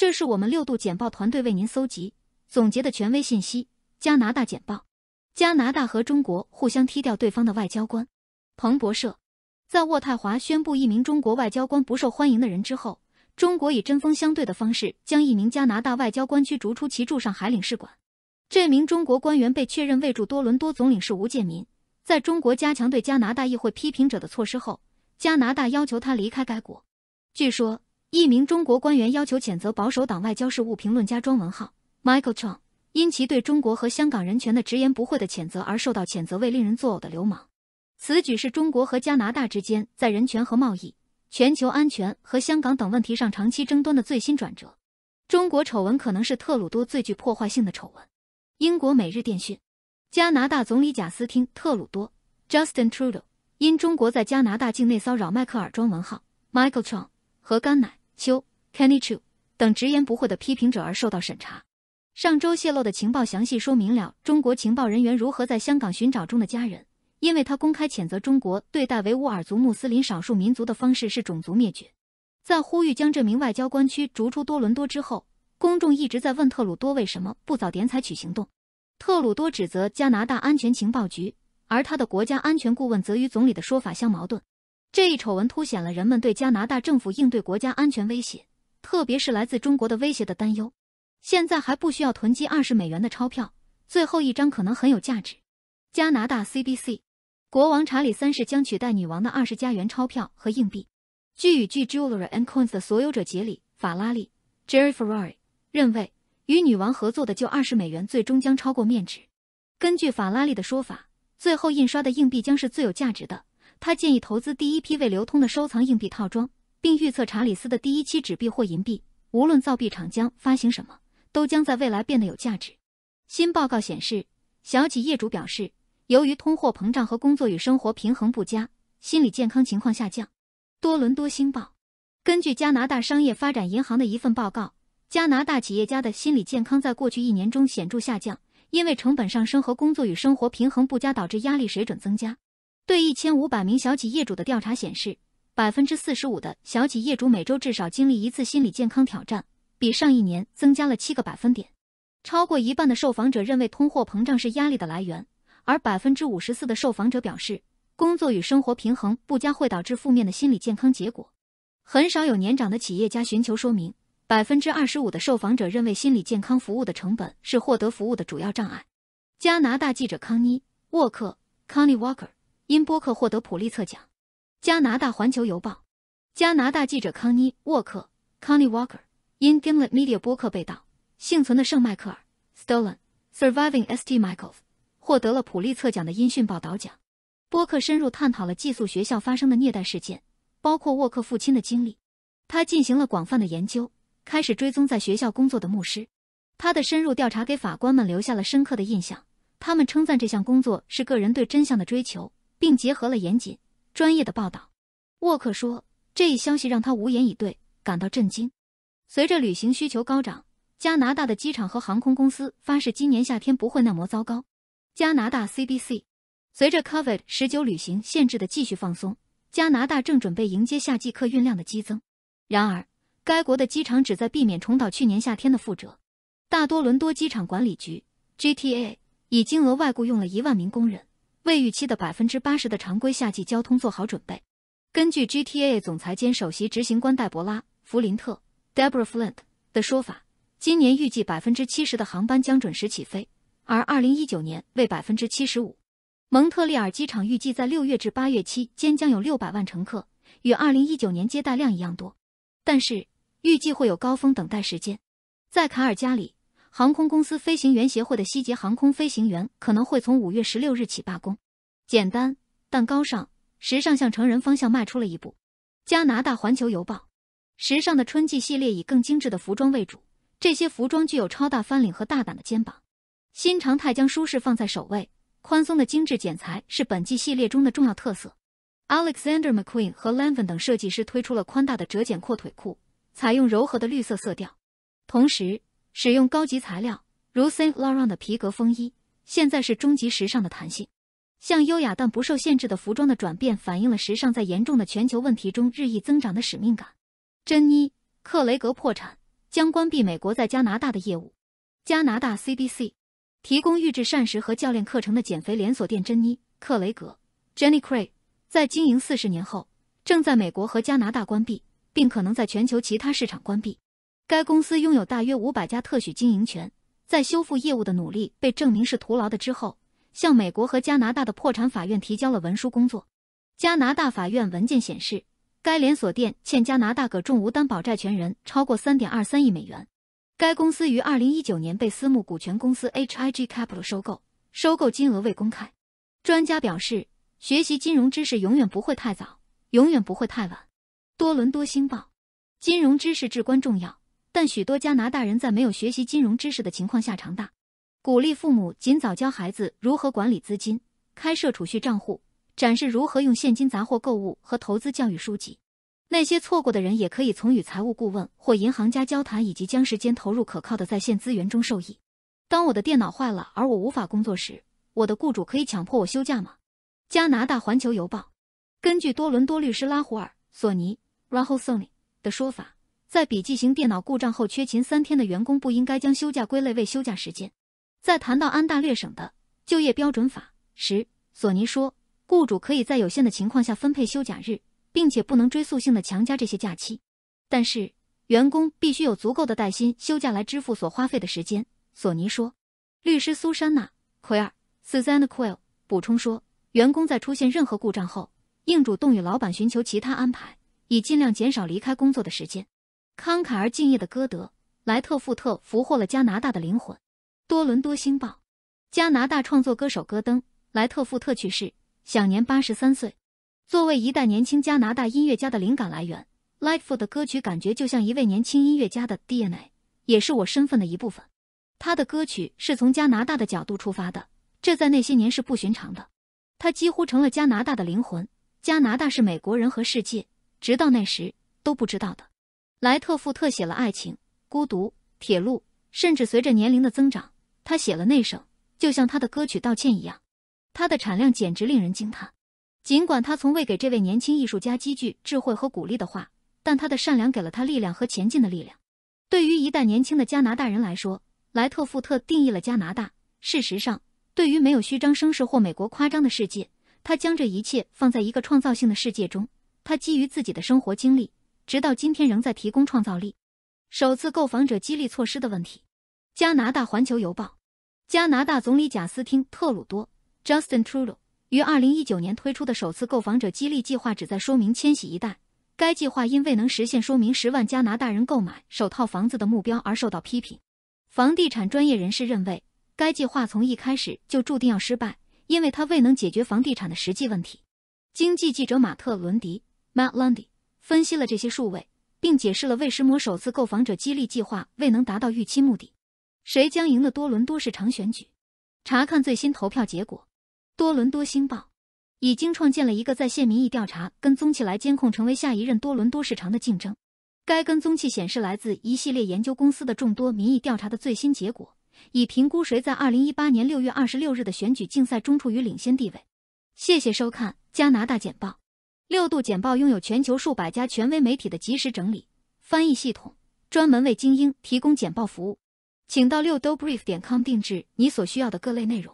这是我们6度简报团队为您搜集、总结的权威信息。加拿大简报：加拿大和中国互相踢掉对方的外交官。彭博社：在渥太华宣布一名中国外交官不受欢迎的人之后，中国以针锋相对的方式将一名加拿大外交官驱逐出其驻上海领事馆。这名中国官员被确认为驻多伦多总领事吴建民。在中国加强对加拿大议会批评者的措施后，加拿大要求他离开该国。据说，一名中国官员要求谴责保守党外交事务评论家庄文浩 Michael Chong， 因其对中国和香港人权的直言不讳的谴责而受到谴责为令人作呕的流氓。此举是中国和加拿大之间在人权和贸易、全球安全和香港等问题上长期争端的最新转折。中国丑闻可能是特鲁多最具破坏性的丑闻。英国每日电讯：加拿大总理贾斯汀·特鲁多 Justin Trudeau 因中国在加拿大境内骚扰迈克尔·庄文浩 Michael Chong 和甘乃秋 Kenny Chu 等直言不讳的批评者而受到审查。上周泄露的情报详细说明了中国情报人员如何在香港寻找中的家人，因为他公开谴责中国对待维吾尔族穆斯林少数民族的方式是种族灭绝。在呼吁将这名外交官驱逐出多伦多之后，公众一直在问特鲁多为什么不早点采取行动。特鲁多指责加拿大安全情报局，而他的国家安全顾问则与总理的说法相矛盾。这一丑闻凸显了人们对加拿大政府应对国家安全威胁，特别是来自中国的威胁的担忧。现在还不需要囤积20美元的钞票，最后一张可能很有价值。加拿大 CBC： 国王查理3世将取代女王的20加元钞票和硬币。据与据 Jewelry and Coins 的所有者杰里·法拉利 Jerry Ferrari 认为，与女王合作的旧20美元最终将超过面值。根据法拉利的说法，最后印刷的硬币将是最有价值的。他建议投资第一批未流通的收藏硬币套装，并预测查理斯的第一期纸币或银币，无论造币厂将发行什么，都将在未来变得有价值。新报告显示，小企业主表示，由于通货膨胀和工作与生活平衡不佳，心理健康情况下降。多伦多星报：根据加拿大商业发展银行的一份报告，加拿大企业家的心理健康在过去1年中显著下降，因为成本上升和工作与生活平衡不佳导致压力水准增加。对1500名小企业主的调查显示， 45% 的小企业主每周至少经历一次心理健康挑战，比上一年增加了7个百分点。超过一半的受访者认为通货膨胀是压力的来源，而 54% 的受访者表示，工作与生活平衡不佳会导致负面的心理健康结果。很少有年长的企业家寻求说明， 25% 的受访者认为心理健康服务的成本是获得服务的主要障碍。加拿大记者康妮·沃克 Connie Walker 因播客获得普利策奖。加拿大环球邮报：加拿大记者康妮·沃克 Connie Walker 因 Gimlet Media 播客被盗，幸存的圣迈克尔 Stolen Surviving St. Michael's 获得了普利策奖的音讯报道奖。播客深入探讨了寄宿学校发生的虐待事件，包括沃克父亲的经历。他进行了广泛的研究，开始追踪在学校工作的牧师。他的深入调查给法官们留下了深刻的印象，他们称赞这项工作是个人对真相的追求，并结合了严谨、专业的报道。沃克说，这一消息让他无言以对，感到震惊。随着旅行需求高涨，加拿大的机场和航空公司发誓今年夏天不会那么糟糕。加拿大 CBC： 随着 COVID-19 旅行限制的继续放松，加拿大正准备迎接夏季客运量的激增。然而，该国的机场旨在避免重蹈去年夏天的覆辙。大多伦多机场管理局 GTA 已经额外雇用了1万名工人，为预期的 80% 的常规夏季交通做好准备。根据 GTA 总裁兼首席执行官黛博拉·弗林特 Deborah Flint 的说法，今年预计 70% 的航班将准时起飞，而2019年为 75%。蒙特利尔机场预计在6月至8月期间将有600万乘客，与2019年接待量一样多。但是，预计会有高峰等待时间。在卡尔加里，航空公司飞行员协会的希捷航空飞行员可能会从5月16日起罢工。简单但高尚，时尚向成人方向迈出了一步。加拿大环球邮报：时尚的春季系列以更精致的服装为主，这些服装具有超大翻领和大胆的肩膀。新常态将舒适放在首位，宽松的精致剪裁是本季系列中的重要特色。Alexander McQueen 和 Lanvin 等设计师推出了宽大的折剪阔腿裤，采用柔和的绿色色调，同时使用高级材料，如 Saint Laurent 的皮革风衣，现在是终极时尚的弹性。向优雅但不受限制的服装的转变反映了时尚在严重的全球问题中日益增长的使命感。珍妮·克雷格破产，将关闭美国在加拿大的业务。加拿大 CBC 提供预制膳食和教练课程的减肥连锁店珍妮·克雷格 Jenny Craig 在经营40年后，正在美国和加拿大关闭，并可能在全球其他市场关闭。该公司拥有大约500家特许经营权，在修复业务的努力被证明是徒劳的之后，向美国和加拿大的破产法院提交了文书工作。加拿大法院文件显示，该连锁店欠加拿大个重无担保债权人超过 3.23 亿美元。该公司于2019年被私募股权公司 HIG Capital 收购，收购金额未公开。专家表示，学习金融知识永远不会太早，永远不会太晚。多伦多星报，金融知识至关重要，但许多加拿大人在没有学习金融知识的情况下长大。鼓励父母尽早教孩子如何管理资金，开设储蓄账户，展示如何用现金杂货购物和投资教育书籍。那些错过的人也可以从与财务顾问或银行家交谈，以及将时间投入可靠的在线资源中受益。当我的电脑坏了而我无法工作时，我的雇主可以强迫我休假吗？加拿大环球邮报，根据多伦多律师拉胡尔·索尼 Rahul Soni 的说法，在笔记型电脑故障后缺勤3天的员工不应该将休假归类为休假时间。在谈到安大略省的就业标准法时，索尼说，雇主可以在有限的情况下分配休假日，并且不能追溯性的强加这些假期。但是，员工必须有足够的带薪休假来支付所花费的时间，索尼说。律师苏珊娜·奎尔 Susanna Quayle 补充说，员工在出现任何故障后，应主动与老板寻求其他安排，以尽量减少离开工作的时间。慷慨而敬业的歌德·莱特富特俘获了加拿大的灵魂。多伦多星报，加拿大创作歌手戈登·莱特富特去世，享年83岁。作为一代年轻加拿大音乐家的灵感来源， Lightfoot 的歌曲感觉就像一位年轻音乐家的 DNA， 也是我身份的一部分。他的歌曲是从加拿大的角度出发的，这在那些年是不寻常的。他几乎成了加拿大的灵魂，加拿大是美国人和世界直到那时都不知道的。莱特富特写了爱情、孤独、铁路，甚至随着年龄的增长，他写了内省，就像他的歌曲道歉一样。他的产量简直令人惊叹。尽管他从未给这位年轻艺术家积聚智慧和鼓励的话，但他的善良给了他力量和前进的力量。对于一代年轻的加拿大人来说，莱特富特定义了加拿大。事实上，对于没有虚张声势或美国夸张的世界，他将这一切放在一个创造性的世界中。他基于自己的生活经历，直到今天仍在提供创造力。首次购房者激励措施的问题。加拿大环球邮报，加拿大总理贾斯汀·特鲁多 Justin Trudeau 于2019年推出的首次购房者激励计划旨在说明迁徙一代。该计划因未能实现说明10万加拿大人购买首套房子的目标而受到批评。房地产专业人士认为，该计划从一开始就注定要失败，因为它未能解决房地产的实际问题。经济记者马特·伦迪 Matt Lundy 分析了这些数位，并解释了为什么首次购房者激励计划未能达到预期目的。谁将赢了多伦多市长选举？查看最新投票结果。多伦多星报已经创建了一个在线民意调查跟踪器来监控成为下一任多伦多市长的竞争。该跟踪器显示来自一系列研究公司的众多民意调查的最新结果，以评估谁在2018年6月26日的选举竞赛中处于领先地位。谢谢收看加拿大简报。6度简报拥有全球数百家权威媒体的即时整理、翻译系统，专门为精英提供简报服务。请到6dobrief.com定制你所需要的各类内容。